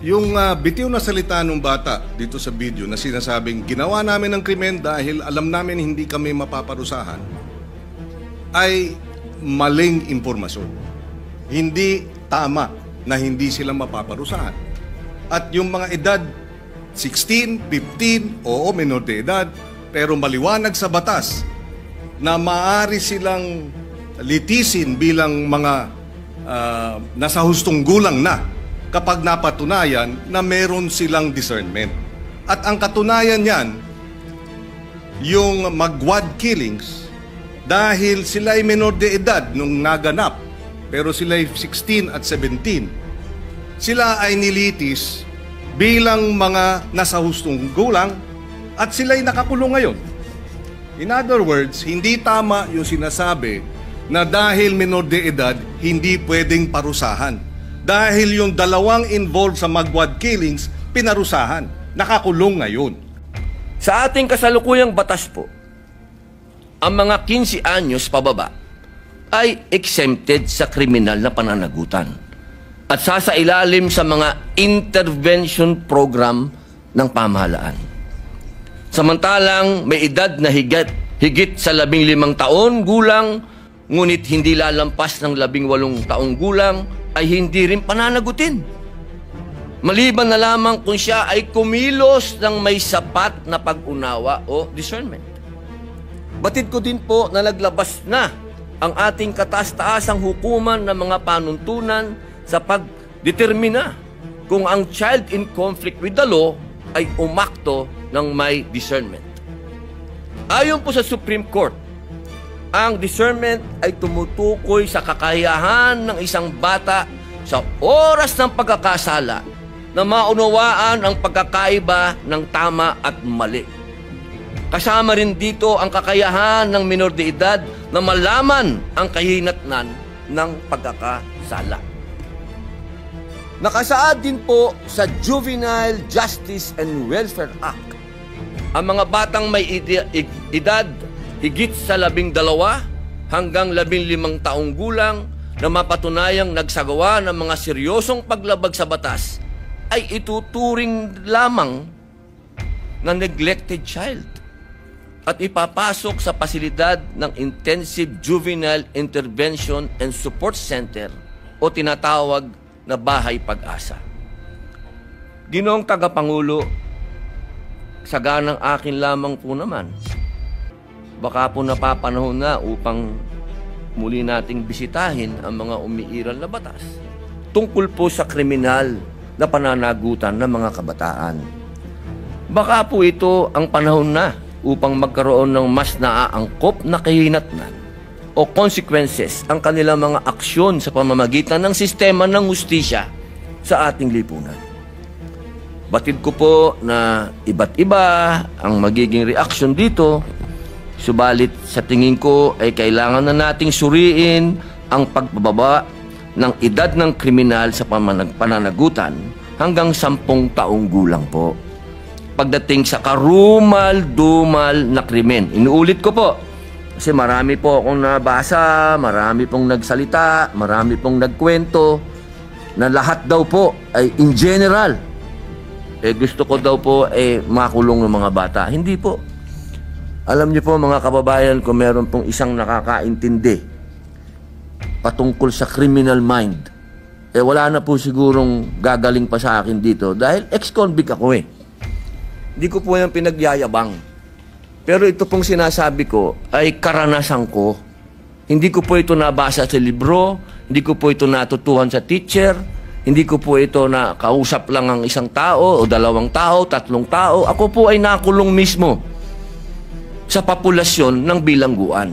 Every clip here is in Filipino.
Yung bitiw na salita ng bata dito sa video na sinasabing ginawa namin ng krimen dahil alam namin hindi kami mapaparusahan ay maling impormasyon. Hindi tama na hindi sila mapaparusahan. At yung mga edad 16, 15, oo, menor de edad, pero maliwanag sa batas na maaari silang litisin bilang mga nasa hustong gulang na kapag napatunayan na meron silang discernment. At ang katunayan yan, yung magwad killings, dahil sila ay menor de edad nung naganap, pero sila ay 16 at 17, sila ay nilitis bilang mga nasa hustong gulang at sila ay nakakulong ngayon. In other words, hindi tama yung sinasabi na dahil menor de edad, hindi pwedeng parusahan. Dahil yung dalawang involved sa magwad killings, pinarusahan. Nakakulong ngayon. Sa ating kasalukuyang batas po, ang mga 15 anyos pababa ay exempted sa kriminal na pananagutan at sasailalim sa mga intervention program ng pamahalaan. Samantalang may edad na higit sa 15 taon gulang, ngunit hindi lalampas ng 18 taong gulang, ay hindi rin pananagutin. Maliban na lamang kung siya ay kumilos ng may sapat na pag-unawa o discernment. Batid ko din po na naglabas na ang ating kataas-taasang hukuman ng mga panuntunan sa pagdetermina kung ang child in conflict with the law ay umakto ng may discernment. Ayon po sa Supreme Court, ang discernment ay tumutukoy sa kakayahan ng isang bata sa oras ng pagkakasala na maunawaan ang pagkakaiba ng tama at mali. Kasama rin dito ang kakayahan ng minor de edad na malaman ang kahinatnan ng pagkakasala. Nakasaad din po sa Juvenile Justice and Welfare Act ang mga batang may edad higit sa 12 hanggang 15 taong gulang na mapatunayang nagsagawa ng mga seryosong paglabag sa batas ay ituturing lamang na neglected child at ipapasok sa pasilidad ng Intensive Juvenile Intervention and Support Center o tinatawag na Bahay Pag-asa. Ginoong Tagapangulo, saganang akin lamang po naman, baka po napapanahon na upang muli nating bisitahin ang mga umiiral na batas tungkol po sa kriminal na pananagutan ng mga kabataan. Baka po ito ang panahon na upang magkaroon ng mas naaangkop na kahinatnan o consequences ang kanilang mga aksyon sa pamamagitan ng sistema ng hustisya sa ating lipunan. Batid ko po na iba't iba ang magiging reaksyon dito. Subalit sa tingin ko ay kailangan na nating suriin ang pagbababa ng edad ng kriminal sa pananagutan hanggang 10 taong gulang po. Pagdating sa karumal-dumal na krimen, inuulit ko po, kasi marami po akong nabasa, marami pong nagsalita, marami pong nagkwento, na lahat daw po ay in general, gusto ko daw po makulong ng mga bata. Hindi po. Alam niyo po mga kababayan, kung meron pong isang nakakaintindi patungkol sa criminal mind, wala na po sigurong gagaling pa sa akin dito dahil ex-convict ako Hindi ko po yung pinagyayabang. Pero ito pong sinasabi ko ay karanasan ko. Hindi ko po ito nabasa sa libro, hindi ko po ito natutuhan sa teacher, hindi ko po ito na kausap lang ang isang tao o 2 tao, 3 tao. Ako po ay nakulong mismo sa populasyon ng bilangguan.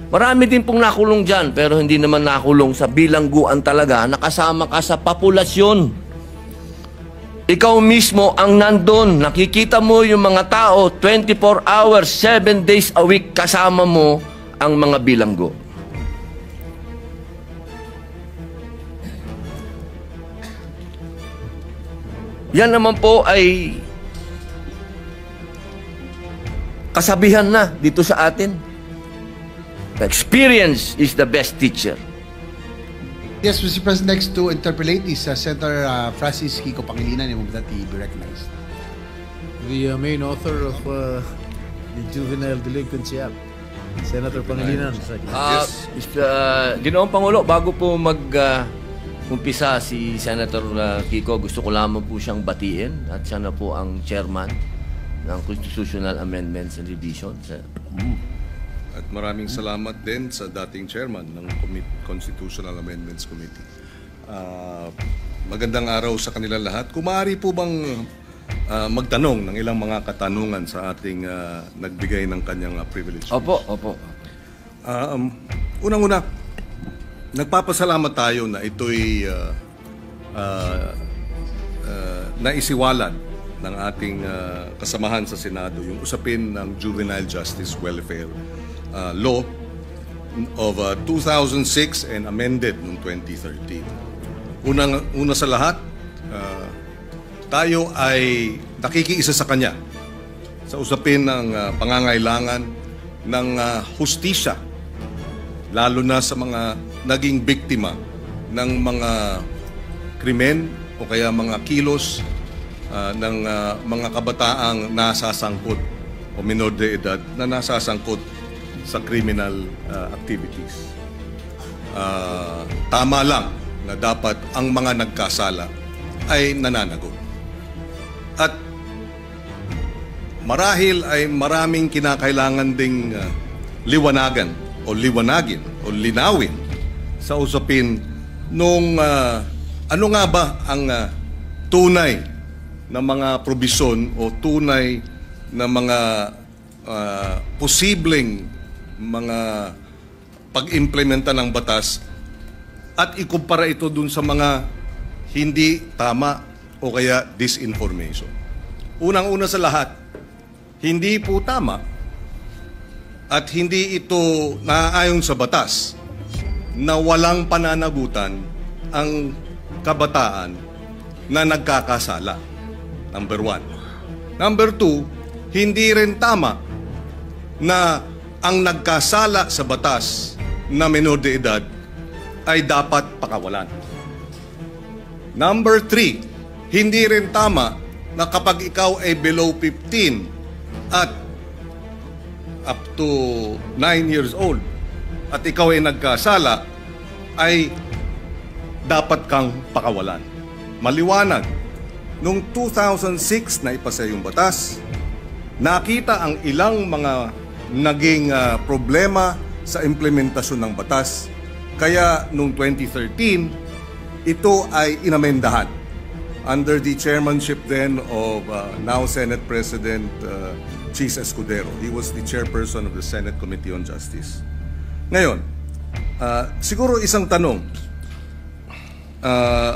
Marami din pong nakulong dyan, pero hindi naman nakulong sa bilangguan talaga, nakasama ka sa populasyon. Ikaw mismo ang nandun, nakikita mo yung mga tao, 24 hours, 7 days a week, kasama mo ang mga bilanggo. Yan naman po ay kasabihan na dito sa atin. The experience is the best teacher. Yes, Mr. President, next to interpolate is Senator Francis Kiko Pangilinan, and that he be recognized. The main author of the Juvenile Delinquency Act, Senator Pangilinan. Ginoong Pangulo, bago po umpisa si Senator Kiko, gusto ko lamang po siyang batiin at siya na po ang chairman ng Constitutional Amendments and Revisions. At maraming salamat din sa dating chairman ng Constitutional Amendments Committee. Magandang araw sa kanila lahat. Kung maaari po bang magtanong ng ilang mga katanungan sa ating nagbigay ng kanyang privilege? Opo. Unang-una, nagpapasalamat tayo na ito'y naisiwalan ng ating kasamahan sa Senado, yung usapin ng Juvenile Justice Welfare Law of 2006 and amended noong 2013. Una sa lahat, tayo ay nakikiisa sa kanya sa usapin ng pangangailangan ng hustisya, lalo na sa mga naging biktima ng mga krimen o kaya mga kilos ng mga kabataang nasasangkot o minor de edad na nasasangkot sa criminal activities. Tama lang na dapat ang mga nagkasala ay nananagot. At marahil ay maraming kinakailangan ding liwanagin o linawin sa usapin nung ano nga ba ang tunay na mga probisyon o tunay na mga posibleng mga pag-implementa ng batas at ikumpara ito dun sa mga hindi tama o kaya disinformation. Unang-una sa lahat, hindi po tama at hindi ito naaayon sa batas na walang pananagutan ang kabataan na nagkakasala. Number 1. Number 2, hindi rin tama na ang nagkasala sa batas na menor de edad ay dapat pakawalan. Number 3, hindi rin tama na kapag ikaw ay below 15 at up to 9 years old at ikaw ay nagkasala, ay dapat kang pakawalan. Maliwanag, noong 2006 na ipasa yung batas, nakita ang ilang mga naging problema sa implementasyon ng batas. Kaya noong 2013, ito ay inamendahan under the chairmanship then of now Senate President Chis Escudero. He was the chairperson of the Senate Committee on Justice. Ngayon, siguro isang tanong.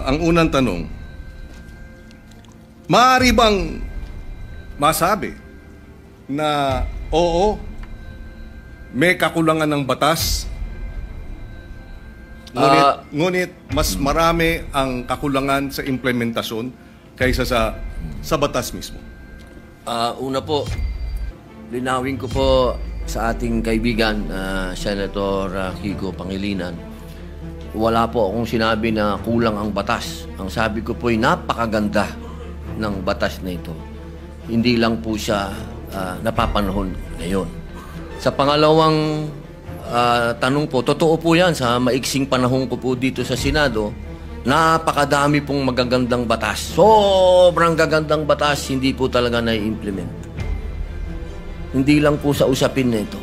Ang unang tanong, maaari bang masabi na oo, may kakulangan ng batas, ngunit mas marami ang kakulangan sa implementasyon kaysa sa batas mismo? Una po, linawin ko po sa ating kaibigan, Senator Kiko Pangilinan, wala po akong sinabi na kulang ang batas. Ang sabi ko po ay napakaganda ng batas na ito. Hindi lang po siya napapanahon ngayon. Sa pangalawang tanong po, totoo po yan, sa maiksing panahon ko po dito sa Senado, napakadami pong magagandang batas. Sobrang gagandang batas, hindi po talaga na-implement. Hindi lang po sa usapin na ito.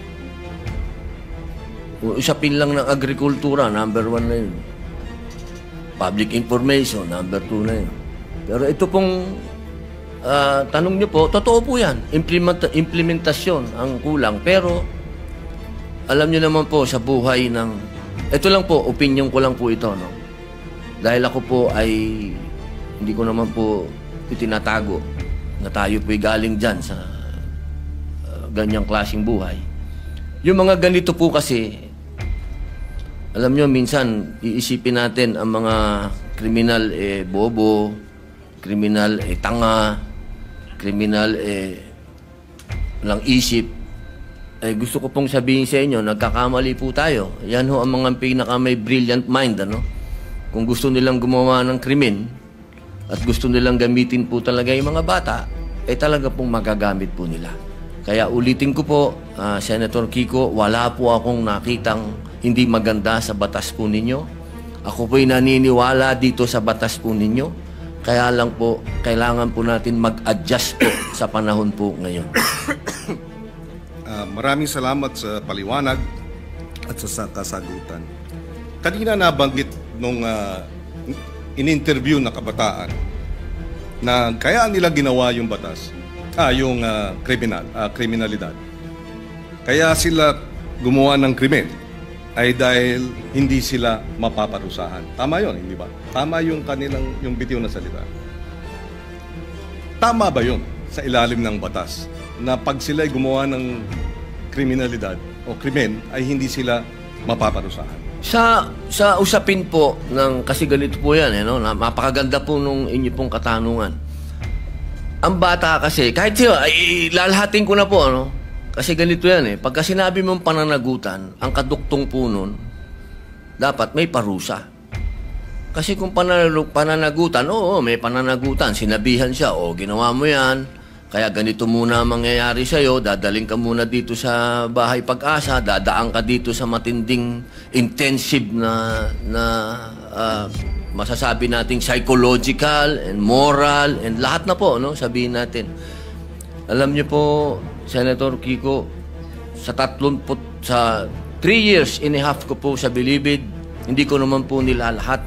Usapin lang ng agrikultura, number 1 na yun. Public information, number 2 na yun. Pero ito pong tanong nyo po, totoo po yan. Implementasyon ang kulang. Pero, alam nyo naman po sa buhay ng... Ito lang po, opinion ko lang po ito, no? Dahil ako po ay... Hindi ko naman po itinatago na tayo po'y galing dyan sa ganyang klaseng buhay. Yung mga ganito po kasi, alam nyo, minsan, iisipin natin ang mga kriminal bobo, kriminal tanga, kriminal lang isip. Gusto ko pong sabihin sa inyo, nagkakamali po tayo. Yan ho ang mga pinaka may brilliant mind, ano? kung gusto nilang gumawa ng krimen at gusto nilang gamitin po talaga yung mga bata, talaga pong magagamit po nila. Kaya ulitin ko po, Senator Kiko, wala po akong nakitang hindi maganda sa batas po ninyo. Ako po'y naniniwala dito sa batas po ninyo. Kaya lang po, kailangan po natin mag-adjust po sa panahon po ngayon. Maraming salamat sa paliwanag at sa kasagutan. Kanina nabanggit nung in-interview na kabataan na kaya nila ginawa yung batas, yung kriminalidad. Kaya sila gumawa ng krimen ay dahil hindi sila mapaparusahan. Tama yun, hindi ba? Tama yung yung bitiw na salita. Tama ba yun sa ilalim ng batas na pag sila'y gumawa ng kriminalidad o krimen ay hindi sila mapaparusahan? Sa usapin po ng, kasi ganito po yan, napakaganda po nung inyo pong katanungan. Ang bata kasi, kahit siya, lalahatin ko na po, kasi ganito yan pagka sinabi mong pananagutan, ang kaduktong po nun, dapat may parusa. Kasi kung pananagutan, oo, may pananagutan, sinabihan siya, ginawa mo yan, kaya ganito muna ang mangyayari sa'yo, dadaling ka muna dito sa Bahay Pag-asa, dadaan ka dito sa matinding intensive na masasabi nating psychological and moral and lahat na po, sabihin natin. Alam niyo po, Senator Kiko, sa 3 years and a half ko po sa Bilibid, hindi ko naman po nila lahat,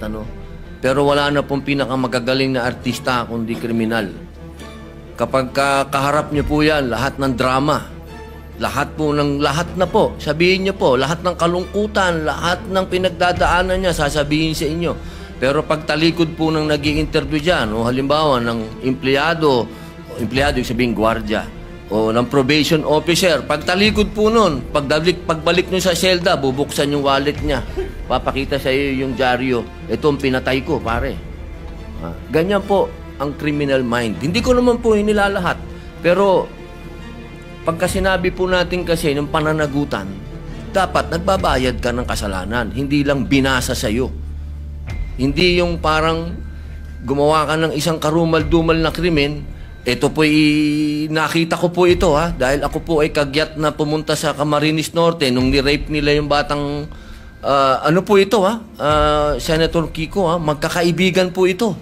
pero wala na pong pinakamagagaling na artista kundi kriminal. Kapag kaharap niyo po yan, lahat ng drama, lahat na po, sabihin niyo po, lahat ng kalungkutan, lahat ng pinagdadaanan niya, sasabihin sa inyo. Pero pag talikod po ng nag-i-interview dyan, o halimbawa ng empleyado yung sabihin gwardiya, o ng probation officer, pag talikod po nun, pagbalik nyo sa selda, bubuksan yung wallet niya, papakita sa iyo yung dyaryo, ito ang pinatay ko, pare. Ganyan po ang criminal mind. Hindi ko naman po inilalahat, pero pagka sinabi po natin kasi ng pananagutan, dapat nagbabayad ka ng kasalanan, hindi lang binasa sa iyo. Hindi yung parang gumawa ka ng isang karumal-dumal na krimen, ito po nakita ko po ito dahil ako po ay kagyat na pumunta sa Camarines Norte nung ni-rape nila yung batang, ano po ito Senator Kiko magkakaibigan po ito.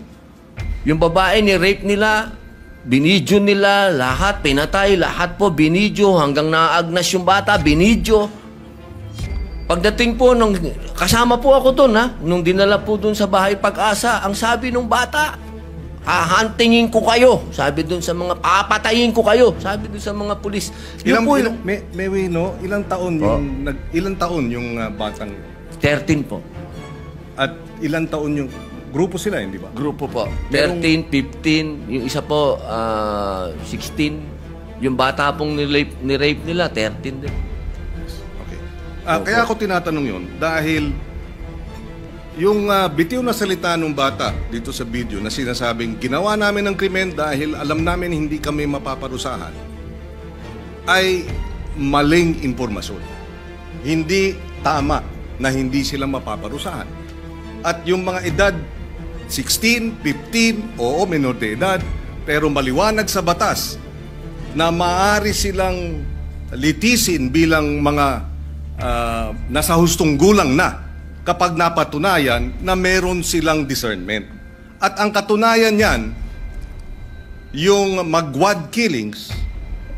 Yung babae ni-rape nila, binidyo nila, lahat, pinatay, lahat po, binidyo, hanggang naagnas yung bata, binidyo. Pagdating po, kasama po ako doon, nung dinala po doon sa Bahay Pag-asa, ang sabi nung bata, hahantingin ko kayo, sabi doon sa mga, papatayin ko kayo, sabi doon sa mga pulis. Ilang taon yung batang? 13 po. At ilang taon yung grupo sila, hindi ba? Grupo po. 13, 15, yung isa po, 16. Yung bata pong ni-rape nila, 13 din. Kaya ako tinatanong yun dahil yung bitiw na salita ng bata dito sa video na sinasabing ginawa namin ng krimen dahil alam namin hindi kami mapaparusahan ay maling impormasyon. Hindi tama na hindi sila mapaparusahan. At yung mga edad 16, 15, oo, menor de edad, pero maliwanag sa batas na maaari silang litisin bilang mga nasa hustong gulang na kapag napatunayan na meron silang discernment. At ang katunayan niyan, yung magwad killings,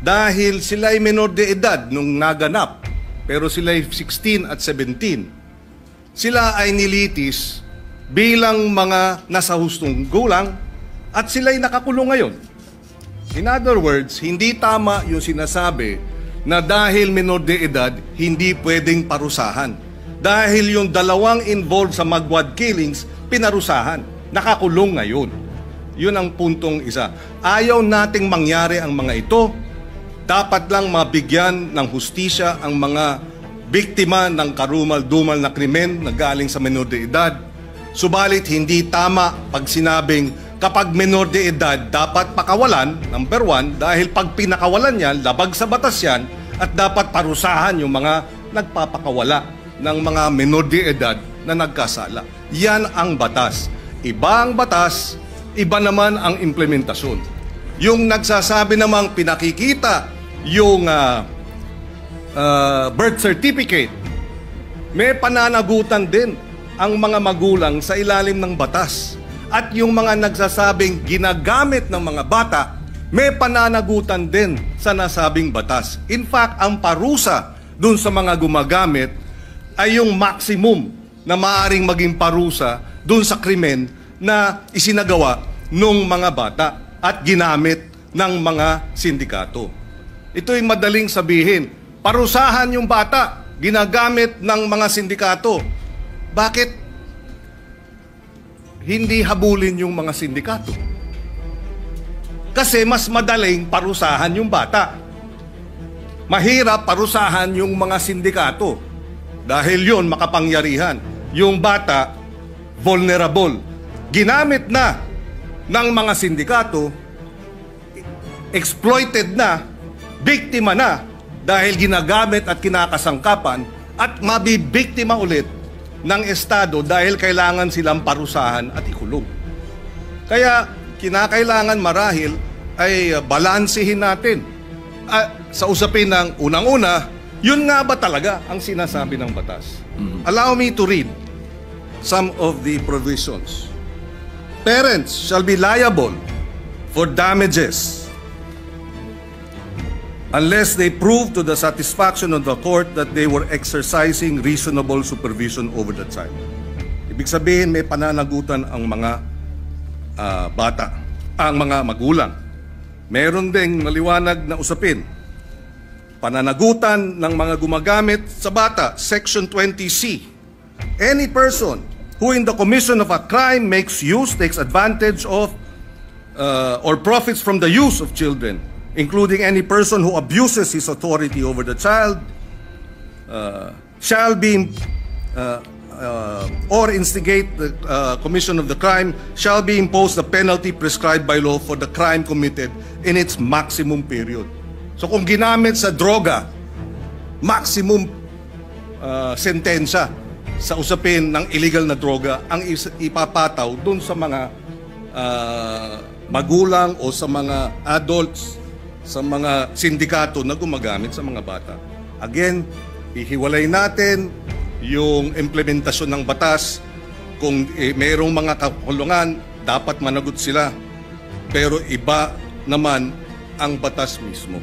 dahil sila ay menor de edad nung naganap, pero sila ay 16 at 17, sila ay nilitis bilang mga nasa hustong gulang at sila ay nakakulong ngayon. In other words, hindi tama yung sinasabi na dahil menor de edad, hindi pwedeng parusahan. Dahil yung dalawang involved sa magwad killings, pinarusahan. Nakakulong ngayon. Yun ang puntong isa. Ayaw nating mangyari ang mga ito. Dapat lang mabigyan ng hustisya ang mga biktima ng karumal-dumal na krimen na galing sa menor de edad. Subalit hindi tama pag sinabing kapag menor de edad, dapat pakawalan, number 1, dahil pag pinakawalan yan, labag sa batas yan, at dapat parusahan yung mga nagpapakawala ng mga menor de edad na nagkasala. Yan ang batas. Iba ang batas, iba naman ang implementasyon. Yung nagsasabi namang pinakikita yung birth certificate, may pananagutan din ang mga magulang sa ilalim ng batas. At yung mga nagsasabing ginagamit ng mga bata, may pananagutan din sa nasabing batas. In fact, ang parusa dun sa mga gumagamit ay yung maximum na maaaring maging parusa dun sa krimen na isinagawa ng mga bata at ginamit ng mga sindikato. Ito'y madaling sabihin, parusahan yung bata, ginagamit ng mga sindikato. Bakit hindi habulin yung mga sindikato? Kasi mas madaling parusahan yung bata. Mahirap parusahan yung mga sindikato. Dahil yun, makapangyarihan. Yung bata, vulnerable. Ginamit na ng mga sindikato, exploited na, biktima na, dahil ginagamit at kinakasangkapan, at mabibiktima ulit ng Estado dahil kailangan silang parusahan at ikulong. Kaya kinakailangan marahil ay balansehin natin sa usapin ng unang-una, yun nga ba talaga ang sinasabi ng batas? Allow me to read some of the provisions. Parents shall be liable for damages unless they prove to the satisfaction of the court that they were exercising reasonable supervision over the child. Ibig sabihin, may pananagutan ang mga bata, ang mga magulang. Meron ding maliwanag na usapin. Pananagutan ng mga gumagamit sa bata, Section 20C. Any person who in the commission of a crime makes use, takes advantage of, or profits from the use of children, including any person who abuses his authority over the child, shall be, or instigate the commission of the crime, shall be imposed the penalty prescribed by law for the crime committed in its maximum period. So kung ginamit sa droga, maximum sentensya sa usapin ng illegal na droga ang ipapataw dun sa mga magulang o sa mga adults, sa mga sindikato na gumagamit sa mga bata. Again, ihiwalay natin yung implementasyon ng batas. Kung mayroong mga kakulungan, dapat managot sila. Pero iba naman ang batas mismo.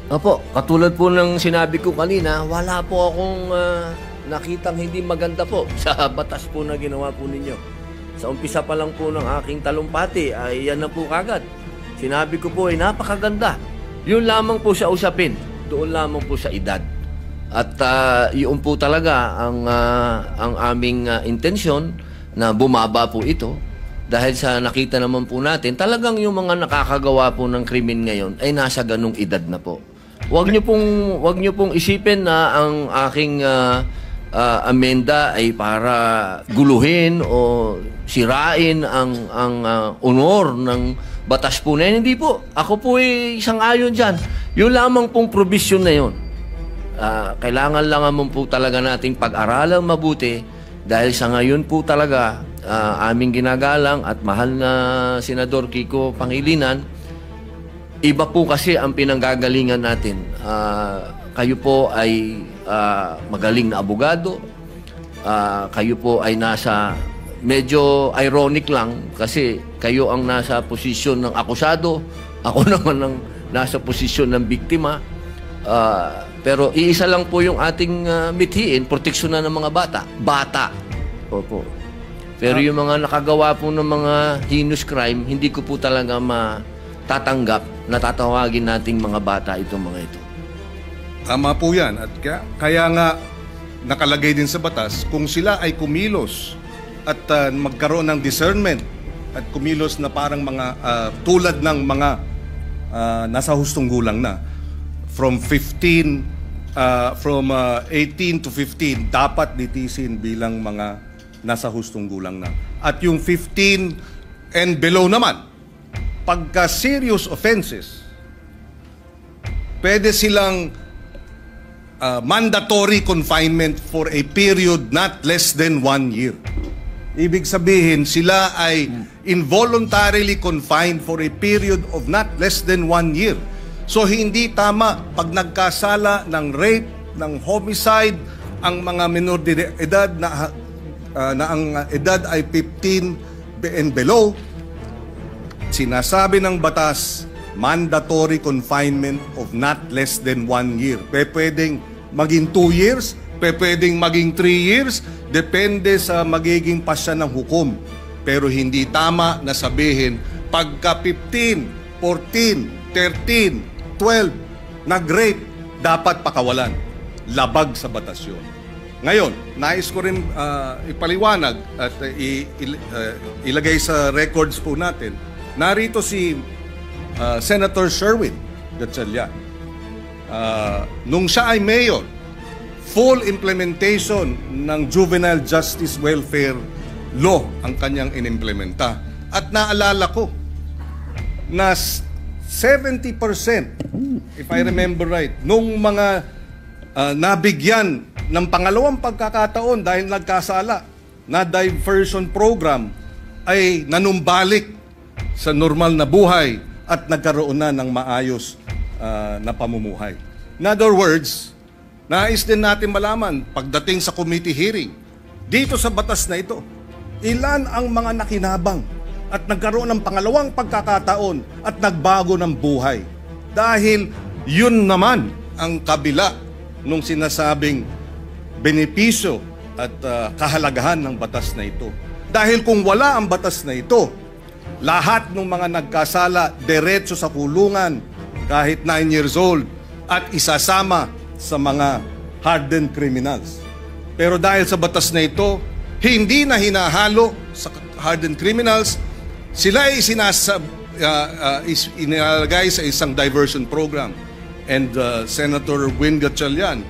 Opo, katulad po ng sinabi ko kanina, wala po akong nakitang hindi maganda po sa batas po na ginawa po ninyo. Sa umpisa pa lang po ng aking talumpati, ay yan na po kagad. Sinabi ko po ay napakaganda. Yun lamang po sa usapin. Doon lamang po sa edad. At yun po talaga ang aming intensyon na bumaba po ito. Dahil sa nakita naman po natin, talagang yung mga nakakagawa po ng krimen ngayon ay nasa ganung edad na po. Huwag niyo pong isipin na ang aking amenda ay para guluhin o sirain ang honor ng batas po na yun. Hindi po. Ako po ay isang ayon dyan. Yung lamang pong provision na yun. Kailangan lang naman po talaga nating pag-aralang mabuti dahil sa ngayon po talaga aming ginagalang at mahal na Senador Kiko Pangilinan, iba po kasi ang pinanggagalingan natin. Kayo po ay magaling na abogado. Kayo po ay nasa, medyo ironic lang kasi kayo ang nasa posisyon ng akusado. Ako naman ang nasa posisyon ng biktima. Pero iisa lang po yung ating mithiin, proteksyonan ng mga bata. Bata. Opo. Pero yung mga nakagawa po ng mga heinous crime, hindi ko po talaga matatanggap na tatawagin nating mga bata itong mga ito. Tama po yan. At kaya nga nakalagay din sa batas, kung sila ay kumilos at magkaroon ng discernment at kumilos na parang mga tulad ng mga nasa hustong gulang na, from 18 to 15, dapat litisin bilang mga nasa hustong gulang na. At yung 15 and below naman, pagka serious offenses, pwede silang mandatory confinement for a period not less than 1 year. Ibig sabihin, sila ay involuntarily confined for a period of not less than 1 year. So hindi tama pag nagkasala ng rape, ng homicide, ang mga minor de edad na ang edad ay 15 and below, sinasabi ng batas, mandatory confinement of not less than 1 year. Pwedeng maging 2 years, pwedeng maging 3 years, depende sa magiging pasya ng hukom. Pero hindi tama na sabihin, pagka 15, 14, 13, 12, nag-rape, dapat pakawalan. Labag sa batas yun. Ngayon, nais ko rin ipaliwanag at ilagay sa records po natin. Narito si Senator Sherwin Gatchalian. Nung siya ay mayor, full implementation ng Juvenile Justice Welfare Law ang kanyang inimplementa. At naalala ko na 70%, if I remember right, nung mga nabigyan ng pangalawang pagkakataon dahil nagkasala na diversion program ay nanumbalik sa normal na buhay at nagkaroon na ng maayos na pamumuhay. In other words, nais din natin malaman pagdating sa committee hearing, dito sa batas na ito, ilan ang mga nakinabang at nagkaroon ng pangalawang pagkakataon at nagbago ng buhay. Dahil yun naman ang kabila nung sinasabing benepisyo at kahalagahan ng batas na ito. Dahil kung wala ang batas na ito, lahat ng mga nagkasala diretso sa kulungan kahit 9 years old at isasama sa mga hardened criminals. Pero dahil sa batas na ito, hindi na hinahalo sa hardened criminals, sila ay inilagay sa isang diversion program. And Senator Win Gatchalian,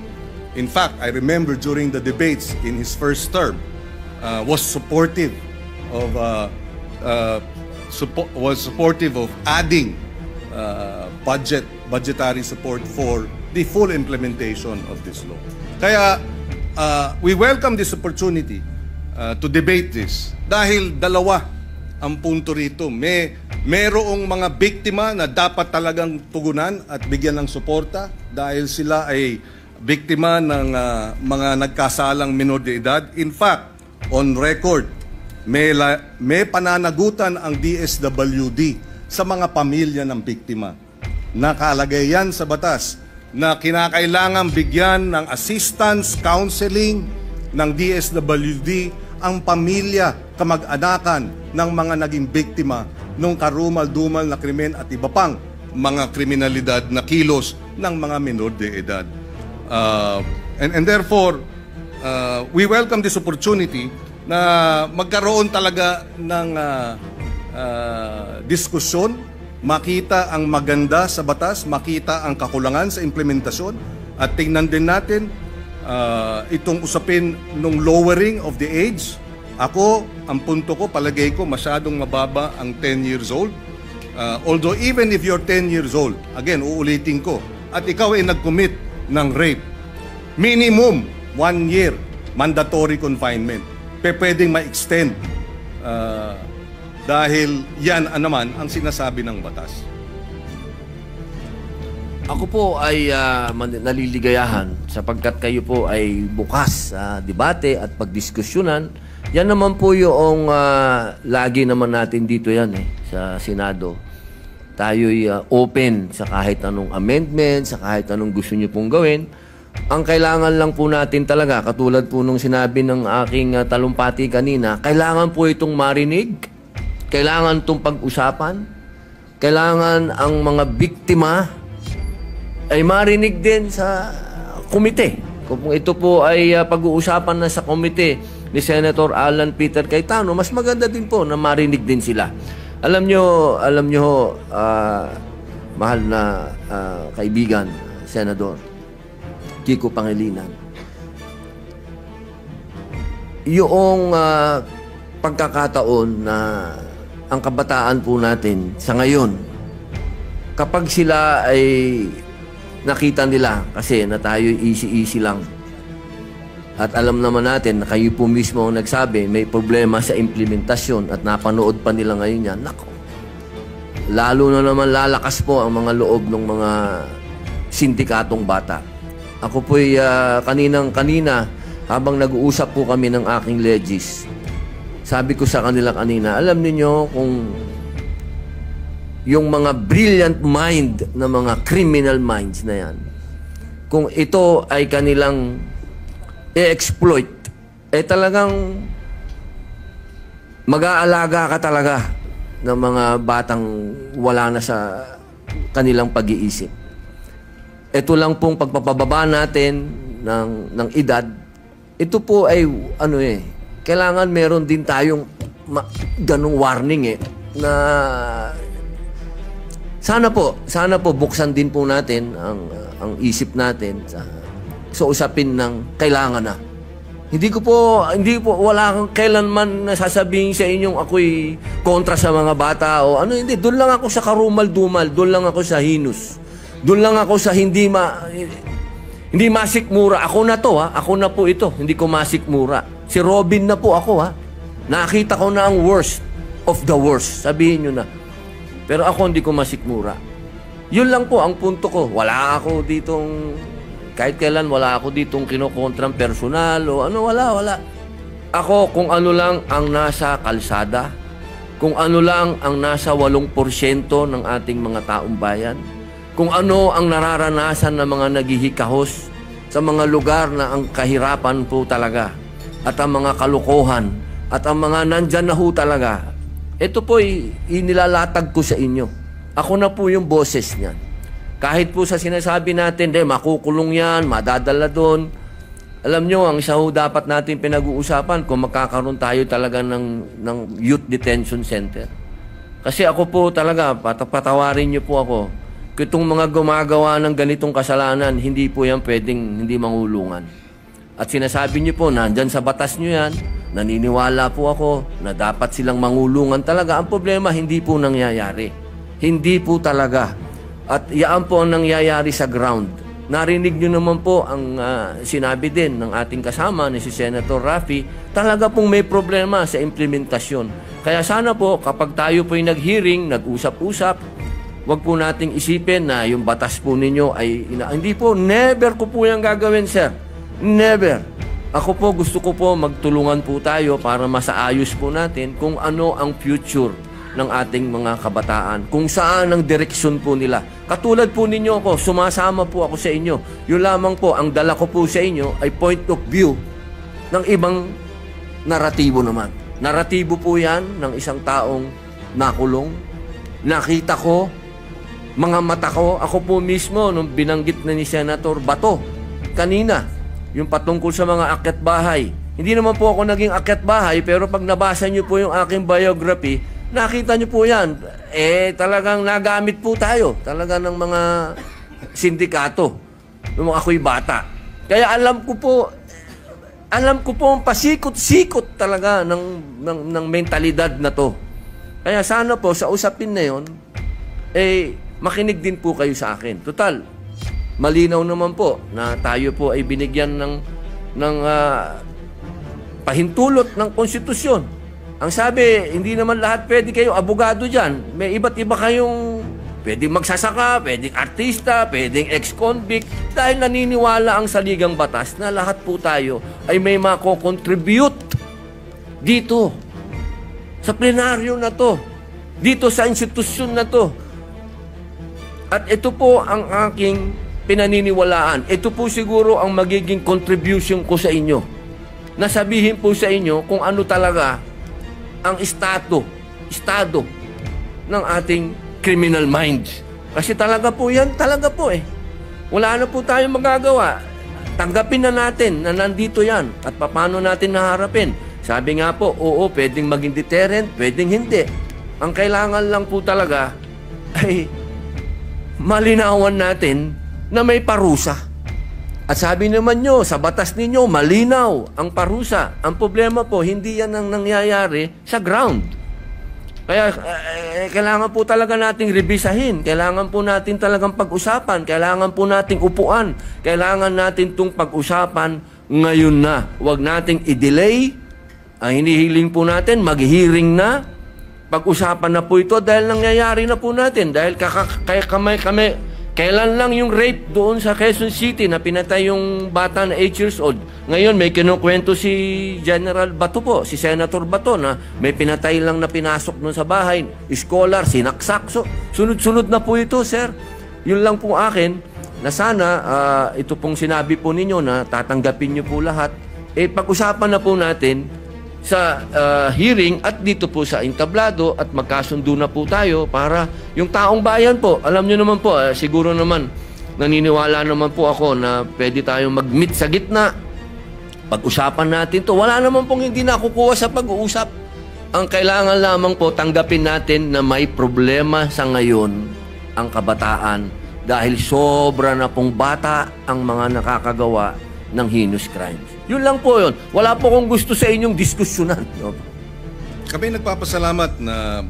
in fact, I remember during the debates in his first term, was supportive of adding budgetary support for the full implementation of this law. Kaya we welcome this opportunity to debate this dahil dalawa ang punto rito. Merong mga biktima na dapat talagang tugunan at bigyan ng suporta dahil sila ay biktima ng mga nagkasalang minor de edad. In fact, on record, may pananagutan ang DSWD sa mga pamilya ng biktima. Nakalagay yan sa batas na kinakailangan bigyan ng assistance, counseling ng DSWD ang pamilya, kamag-anakan ng mga naging biktima ng karumal-dumal na krimen at iba pang mga kriminalidad na kilos ng mga minor de edad. And therefore, we welcome this opportunity na magkaroon talaga ng diskusyon, makita ang maganda sa batas, makita ang kakulangan sa implementasyon, at tingnan din natin itong usapin ng lowering of the age. Ako, ang punto ko, palagay ko, masyadong mababa ang 10 years old. Although even if you're 10 years old, again, uulitin ko, at ikaw ay nag-commit ng rape, minimum 1 year mandatory confinement. Pwedeng ma-extend dahil yan naman ang sinasabi ng batas. Ako po ay naliligayahan sapagkat kayo po ay bukas sa debate at pagdiskusyonan. Yan naman po yung lagi naman natin dito yan sa Senado. Tayo'y open sa kahit anong amendment, sa kahit anong gusto nyo pong gawin. Ang kailangan lang po natin talaga, katulad po nung sinabi ng aking talumpati kanina, kailangan po itong marinig, kailangan itong pag-usapan, kailangan ang mga biktima ay marinig din sa komite. Kung ito po ay pag-uusapan na sa komite ni Senator Alan Peter Cayetano, mas maganda din po na marinig din sila. Alam nyo, mahal na kaibigan, Senador Kiko Pangilinan, yung pagkakataon na ang kabataan po natin sa ngayon, kapag sila ay nakita nila kasi na tayo easy-easy lang. At alam naman natin na kayo po mismo ang nagsabi, may problema sa implementasyon at napanood pa nila ngayon yan. Nako, lalo na naman lalakas po ang mga loob ng mga sindikatong bata. Ako po'y kaninang-kanina, habang nag-uusap po kami ng aking legis, sabi ko sa kanila kanina, alam niyo kung yung mga brilliant mind na mga criminal minds na yan, kung ito ay kanilang i-exploit, talagang mag-aalaga ka talaga ng mga batang wala na sa kanilang pag-iisip. Ito lang pong pagpapababa natin ng edad, ito po ay kailangan meron din tayong ganong warning na sana po buksan din po natin ang isip natin sa usapin ng kailangan na. Hindi po wala kang kailanman nasasabihin sa inyong ako'y kontra sa mga bata o hindi. Doon lang ako sa karumal-dumal, doon lang ako sa hinus. Doon lang ako sa hindi masikmura. Ako na to, ako na po ito. Hindi ko masikmura. Si Robin na po ako, Nakita ko na ang worst of the worst. Sabihin nyo na. Pero ako hindi ko masikmura. Yun lang po ang punto ko. Wala ako ditong, kahit kailan wala ako ditong kinokontrang personal o wala. Ako kung ano lang ang nasa kalsada, kung ano lang ang nasa 8% ng ating mga taong bayan, kung ano ang nararanasan ng mga naghihikahos sa mga lugar na ang kahirapan po talaga at ang mga kalukuhan at ang mga nandyan na ho talaga. Ito po inilalatag ko sa inyo. Ako na po yung boses niyan. Kahit po sa sinasabi natin, makukulong yan, madadala doon. Alam nyo, ang isa ho dapat natin pinag-uusapan kung magkakaroon tayo talaga ng youth detention center. Kasi ako po talaga, patawarin nyo po ako, kung itong mga gumagawa ng ganitong kasalanan, hindi po yan pwedeng hindi mangulungan. At sinasabi nyo po, nandyan sa batas nyo yan, naniniwala po ako na dapat silang mangulungan talaga. Ang problema, hindi po nangyayari. Hindi po talaga. At yaan po ang nangyayari sa ground. Narinig nyo naman po ang sinabi din ng ating kasama ni si Senator Raffy, talaga pong may problema sa implementasyon. Kaya sana po kapag tayo po'y nag-hearing, nag-usap-usap, wag po nating isipin na yung batas po ninyo ay hindi po, never ko po yung gagawin, sir. Never. Ako po, gusto ko po magtulungan po tayo para masaayos po natin kung ano ang future ng ating mga kabataan. Kung saan ang direksyon po nila. Katulad po ninyo ako, sumasama po ako sa inyo. Yun lamang po, ang dala ko po sa inyo ay point of view ng ibang naratibo naman. Naratibo po yan ng isang taong nakulong. Nakita ko, mga mata ko, ako po mismo, nung binanggit na ni Senator Bato, kanina, yung patungkol sa mga akyat bahay. Hindi naman po ako naging akyat bahay, pero pag nabasa nyo po yung aking biography, nakita nyo po yan. Talagang nagamit po tayo. Talaga ng mga sindikato. Nung ako'y bata. Kaya alam ko po ang pasikot-sikot talaga ng mentalidad na to. Kaya sana po, sa usapin na yon, makinig din po kayo sa akin. Total, malinaw naman po na tayo po ay binigyan ng pahintulot ng konstitusyon. Ang sabi, hindi naman lahat pwede kayo abogado dyan. May iba't iba kayong pwedeng magsasaka, pwedeng artista, pwedeng ex-convict. Dahil naniniwala ang saligang batas na lahat po tayo ay may mako-contribute dito sa plenaryo na to, dito sa institusyon na to. At ito po ang aking pinaniniwalaan. Ito po siguro ang magiging contribution ko sa inyo. Nasabihin po sa inyo kung ano talaga ang estado ng ating criminal minds. Kasi talaga po yan, talaga po Wala na po tayong magagawa. Tanggapin na natin na nandito yan at paano natin naharapin. Sabi nga po, oo, pwedeng maging deterrent, pwedeng hindi. Ang kailangan lang po talaga ay malinawan natin na may parusa. At sabi naman nyo, sa batas ninyo, malinaw ang parusa. Ang problema po, hindi yan ang nangyayari sa ground. Kaya kailangan po talaga nating revisahin. Kailangan po natin talagang pag-usapan. Kailangan po nating upuan. Kailangan natin itong pag-usapan ngayon na. Huwag nating i-delay. Ang hinihiling po natin, mag-hearing na. Pag-usapan na po ito dahil nangyayari na po natin. Dahil kailan lang yung rape doon sa Quezon City na pinatay yung bata na 8 years old. Ngayon may kinukwento si General Bato po, si Senator Bato na may pinatay lang na pinasok doon sa bahay. Scholar, sinaksak. So, sunod-sunod na po ito, sir. Yun lang po akin na sana ito pong sinabi po ninyo na tatanggapin nyo po lahat. Pag-usapan na po natin sa hearing at dito po sa entablado at magkasundo na po tayo para yung taong bayan po, alam nyo naman po, siguro naman naniniwala naman po ako na pwede tayong mag-meet sa gitna. Pag-usapan natin to. Wala naman pong hindi nakukuha sa pag-uusap. Ang kailangan lamang po tanggapin natin na may problema sa ngayon ang kabataan dahil sobra na pong bata ang mga nakakagawa ng heinous crimes. Yun lang po yun. Wala po kong gusto sa inyong diskusyonan. Kami nagpapasalamat na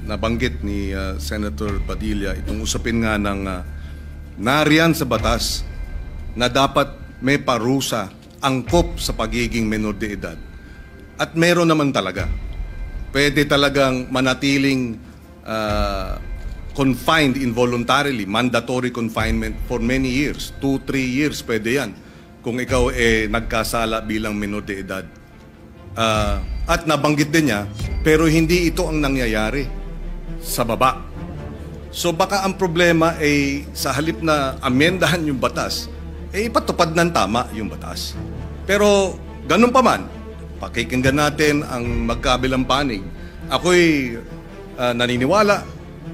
nabanggit ni Senator Padilla itong usapin nga ng nariyan sa batas na dapat may parusa angkop sa pagiging menor de edad. At meron naman talaga. Pwede talagang manatiling confined involuntarily, mandatory confinement for many years. 2-3 years pwede yan kung ikaw nagkasala bilang menor de edad. At nabanggit din niya, pero hindi ito ang nangyayari sa baba. So baka ang problema ay sa halip na amendahan yung batas, ipatupad ng tama yung batas. Pero ganun pa man, pakikinggan natin ang magkabilang panig. Ako'y naniniwala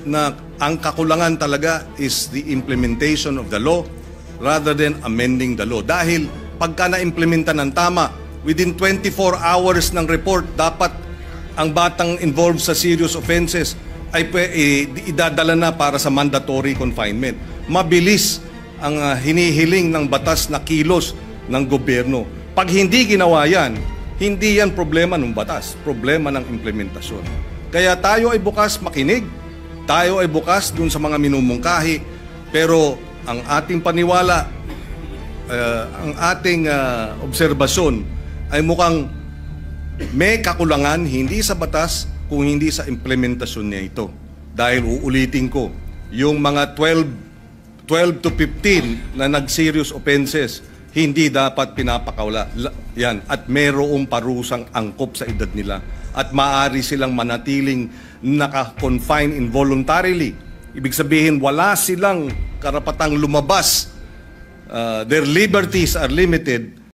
na ang kakulangan talaga is the implementation of the law rather than amending the law. Dahil pagka na-implementa ng tama, within 24 hours ng report, dapat ang batang involved sa serious offenses ay idadala na para sa mandatory confinement. Mabilis ang hinihiling ng batas na kilos ng gobyerno. Pag hindi ginawa yan, hindi yan problema ng batas, problema ng implementasyon. Kaya tayo ay bukas makinig, tayo ay bukas dun sa mga minumungkahi, pero ang ating paniwala, ang ating obserbasyon ay mukhang may kakulangan hindi sa batas kung hindi sa implementasyon niya ito. Dahil uulitin ko, yung mga 12 to 15 na nag-serious offenses, hindi dapat pinapakawala yan at mayroong parusang angkop sa edad nila at maaari silang manatiling naka-confine involuntarily. Ibig sabihin, wala silang karapatang lumabas. Their liberties are limited